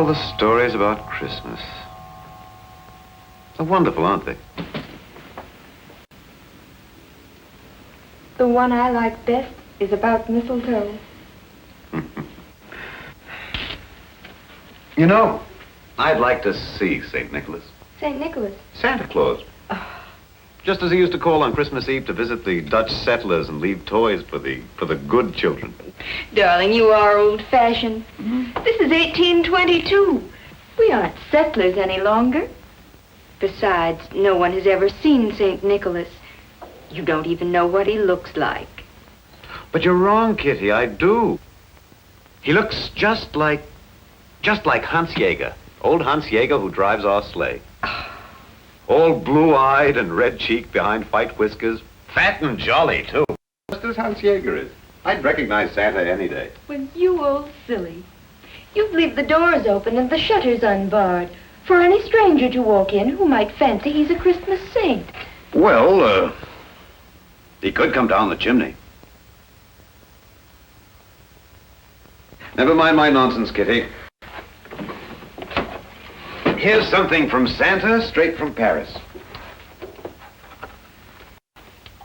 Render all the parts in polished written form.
the stories about Christmas. They're wonderful, aren't they? The one I like best is about mistletoe. You know, I'd like to see St. Nicholas. St. Nicholas? Santa Claus. Just as he used to call on Christmas Eve to visit the Dutch settlers and leave toys for the good children. Darling, you are old-fashioned. This is 1822. We aren't settlers any longer. Besides, no one has ever seen St. Nicholas. You don't even know what he looks like. But you're wrong, Kitty, I do. He looks just like Hans Jaeger. Old Hans Jaeger who drives our sleigh. All blue-eyed and red-cheeked behind white whiskers. Fat and jolly, too. Just as Hans Jaeger is. I'd recognize Santa any day. Well, you old silly. You'd leave the doors open and the shutters unbarred for any stranger to walk in who might fancy he's a Christmas saint. Well, he could come down the chimney. Never mind my nonsense, Kitty. Here's something from Santa, straight from Paris.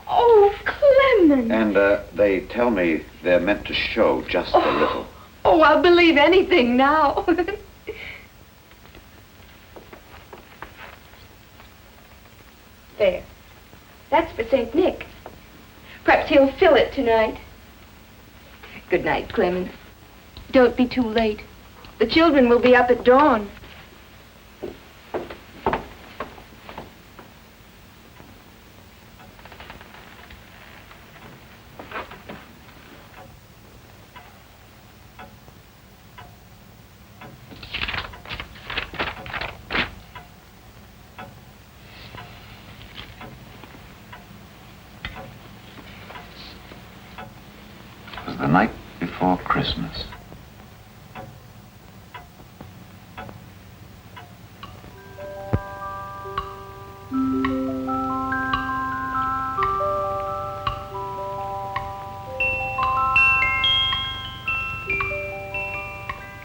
Oh, Clement! And they tell me they're meant to show just a little. Oh, I'll believe anything now. There. That's for St. Nick. Perhaps he'll fill it tonight. Good night, Clement. Don't be too late. The children will be up at dawn. It was the night before Christmas.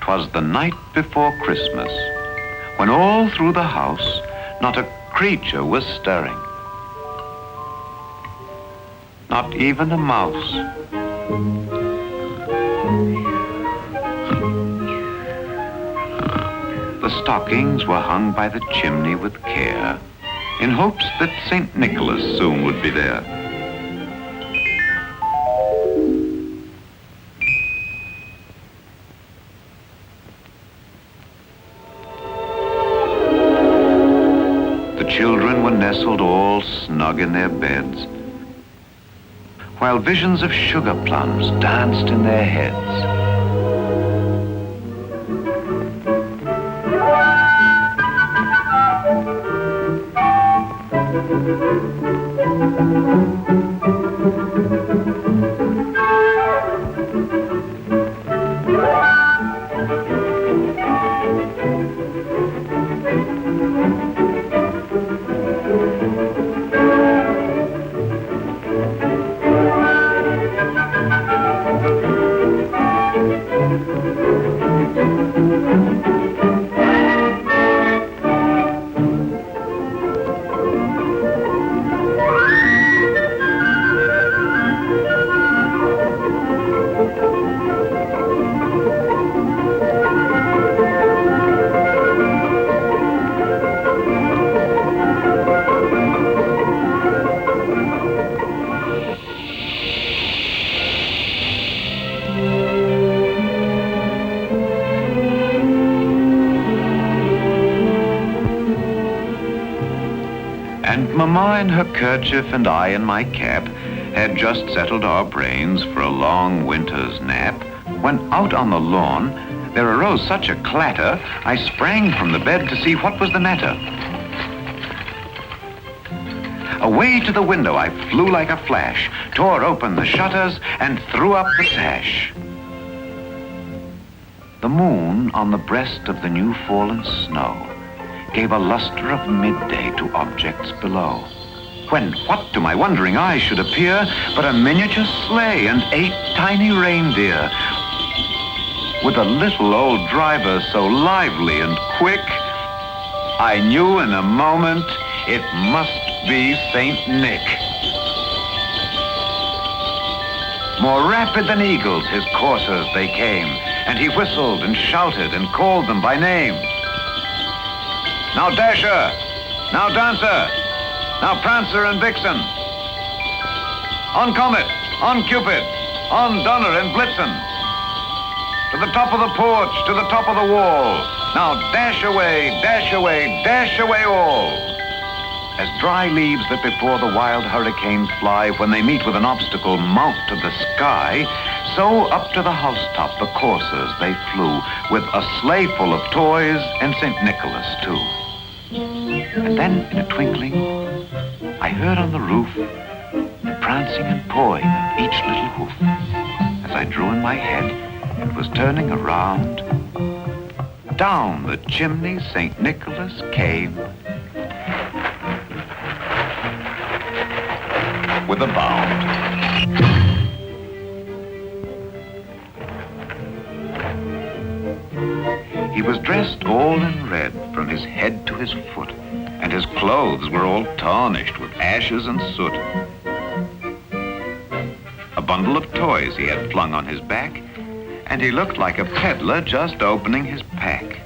Was the night before Christmas, when all through the house not a creature was stirring. Not even a mouse. The stockings were hung by the chimney with care, in hopes that St. Nicholas soon would be there. Children were nestled all snug in their beds, while visions of sugar plums danced in their heads. And Mamma in her kerchief and I in my cap had just settled our brains for a long winter's nap, when out on the lawn there arose such a clatter, I sprang from the bed to see what was the matter. Away to the window I flew like a flash, tore open the shutters, and threw up the sash. The moon on the breast of the new-fallen snow gave a luster of midday to objects below, when what to my wondering eyes should appear but a miniature sleigh and 8 tiny reindeer, with a little old driver so lively and quick, I knew in a moment it must be St. Nick. More rapid than eagles, his coursers they came, and he whistled and shouted and called them by name. Now Dasher, now Dancer, now Prancer and Vixen. On Comet, on Cupid, on Donner and Blitzen. To the top of the porch, to the top of the wall. Now dash away, dash away, dash away all. As dry leaves that before the wild hurricanes fly when they meet with an obstacle mount to the sky, so up to the housetop the coursers they flew, with a sleigh full of toys and St. Nicholas too. And then in a twinkling, I heard on the roof the prancing and pawing of each little hoof. As I drew in my head, it was turning around. Down the chimney St. Nicholas came with a bound. He was dressed all in red from his head to his foot, and his clothes were all tarnished with ashes and soot. A bundle of toys he had flung on his back, and he looked like a peddler just opening his pack.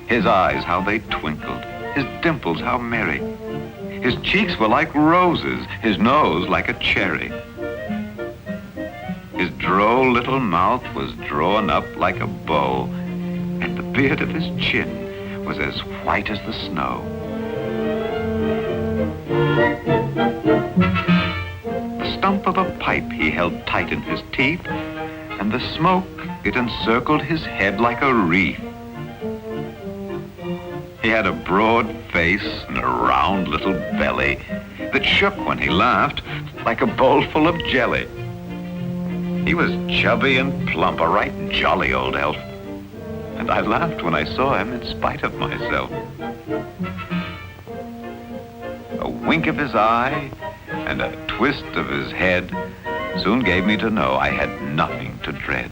His eyes, how they twinkled, his dimples, how merry. His cheeks were like roses, his nose like a cherry. His droll little mouth was drawn up like a bow, and the beard of his chin was as white as the snow. The stump of a pipe he held tight in his teeth, and the smoke, it encircled his head like a wreath. He had a broad face and a round little belly that shook when he laughed like a bowl full of jelly. He was chubby and plump, a right jolly old elf, and I laughed when I saw him in spite of myself. A wink of his eye and a twist of his head soon gave me to know I had nothing to dread.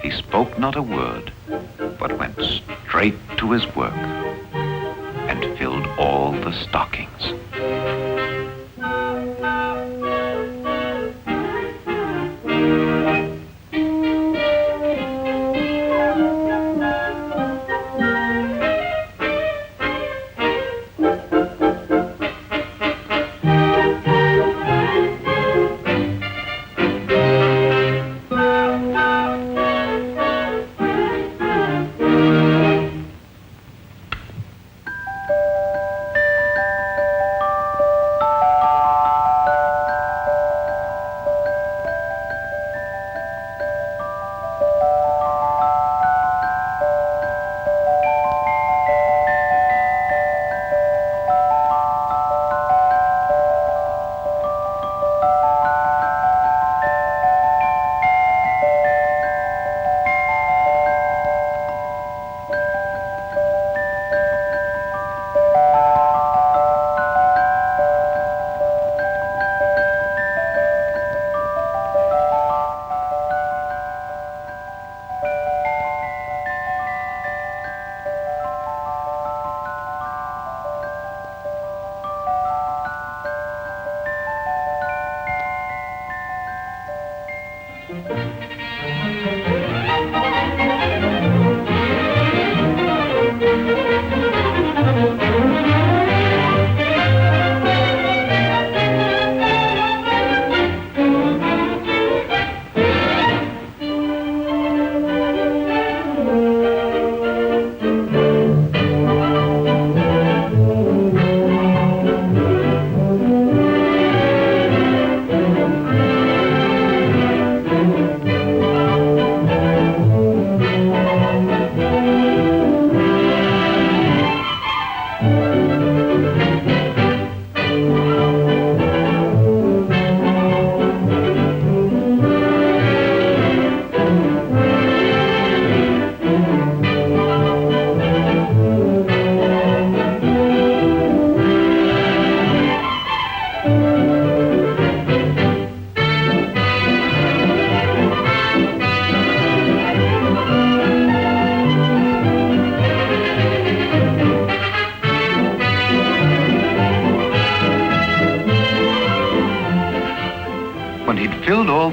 He spoke not a word, but went straight to his work and filled all the stockings.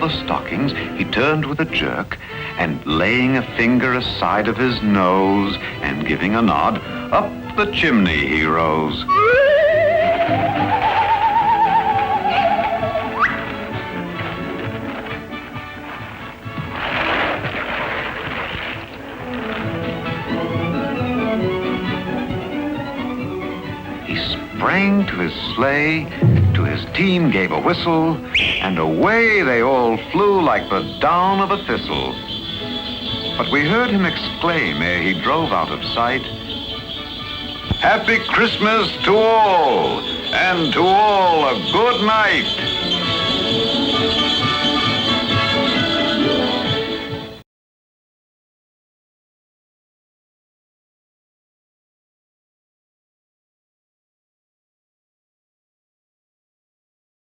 the stockings, he turned with a jerk, and laying a finger aside of his nose and giving a nod, up the chimney he rose. He sprang to his sleigh, to his team gave a whistle, and away they all flew like the down of a thistle. But we heard him exclaim ere he drove out of sight, "Happy Christmas to all, and to all a good night."